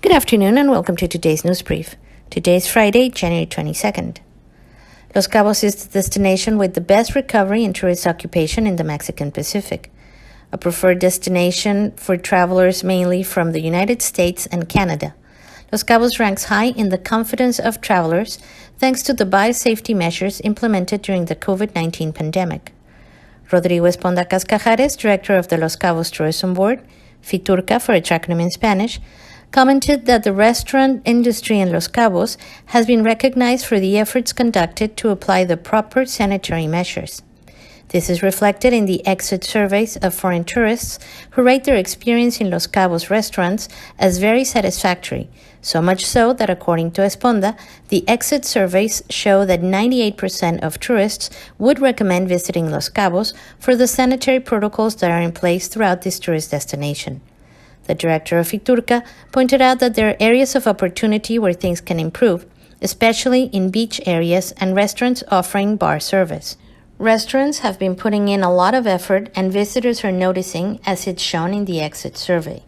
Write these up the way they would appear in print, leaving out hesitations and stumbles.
Good afternoon and welcome to today's news brief. Today is Friday, January 22nd. Los Cabos is the destination with the best recovery in tourist occupation in the Mexican Pacific, a preferred destination for travelers mainly from the United States and Canada. Los Cabos ranks high in the confidence of travelers thanks to the biosafety measures implemented during the COVID-19 pandemic. Rodrigo Esponda Cascajares, director of the Los Cabos Tourism Board, Fiturca for its acronym in Spanish, commented that the restaurant industry in Los Cabos has been recognized for the efforts conducted to apply the proper sanitary measures. This is reflected in the exit surveys of foreign tourists who rate their experience in Los Cabos restaurants as very satisfactory, so much so that according to Esponda, the exit surveys show that 98% of tourists would recommend visiting Los Cabos for the sanitary protocols that are in place throughout this tourist destination. The director of Fiturca pointed out that there are areas of opportunity where things can improve, especially in beach areas and restaurants offering bar service. Restaurants have been putting in a lot of effort and visitors are noticing, as it's shown in the exit survey.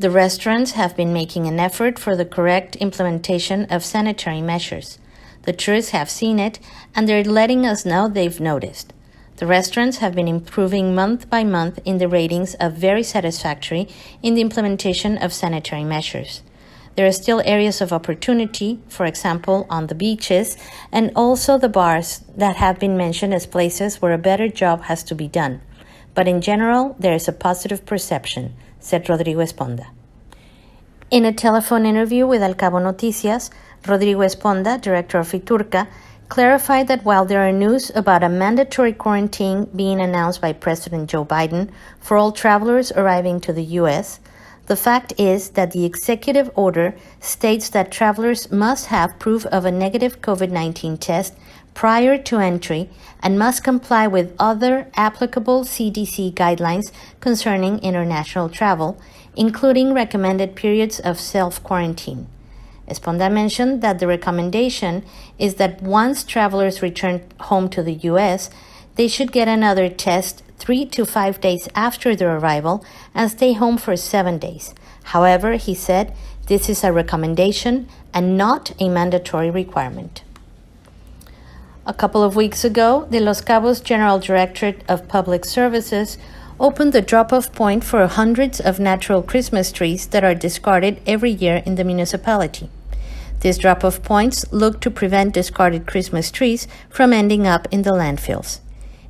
The restaurants have been making an effort for the correct implementation of sanitary measures. The tourists have seen it and they're letting us know they've noticed. The restaurants have been improving month by month in the ratings of very satisfactory in the implementation of sanitary measures. There are still areas of opportunity, for example, on the beaches, and also the bars that have been mentioned as places where a better job has to be done. But in general, there is a positive perception, said Rodrigo Esponda. In a telephone interview with El Cabo Noticias, Rodrigo Esponda, director of Fiturca, clarified that while there are news about a mandatory quarantine being announced by President Joe Biden for all travelers arriving to the U.S., the fact is that the executive order states that travelers must have proof of a negative COVID-19 test prior to entry and must comply with other applicable CDC guidelines concerning international travel, including recommended periods of self-quarantine. Esponda mentioned that the recommendation is that once travelers return home to the U.S., they should get another test 3 to 5 days after their arrival and stay home for 7 days. However, he said, this is a recommendation and not a mandatory requirement. A couple of weeks ago, the Los Cabos General Directorate of Public Services opened the drop-off point for hundreds of natural Christmas trees that are discarded every year in the municipality. These drop-off points look to prevent discarded Christmas trees from ending up in the landfills.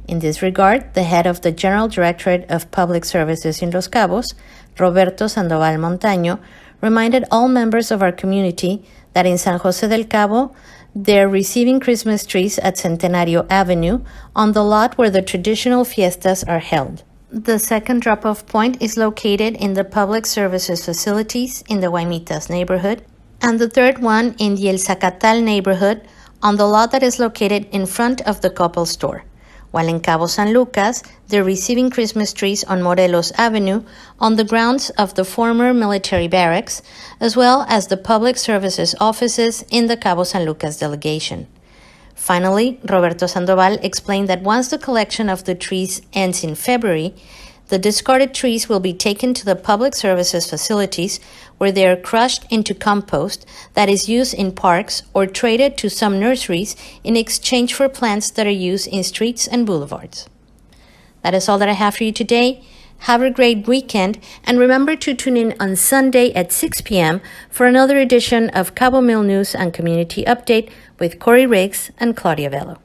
In this regard, the head of the General Directorate of Public Services in Los Cabos, Roberto Sandoval Montaño, reminded all members of our community that in Sanjosedelcabo, they're receiving Christmas trees at Centenario Avenue on the lot where the traditional fiestas are held. The second drop-off point is located in the public services facilities in the Guaymitas neighborhood, and the third one in the El Zacatal neighborhood on the lot that is located in front of the Coppel store. While in Cabosanlucas, they're receiving Christmas trees on Morelos Avenue on the grounds of the former military barracks, as well as the public services offices in the Cabosanlucas delegation. Finally, Roberto Sandoval explained that once the collection of the trees ends in February, the discarded trees will be taken to the public services facilities where they are crushed into compost that is used in parks or traded to some nurseries in exchange for plants that are used in streets and boulevards. That is all that I have for you today. Have a great weekend and remember to tune in on Sunday at 6 p.m. for another edition of Cabomilnews and Community Update with Corey Riggs and Claudia Velo.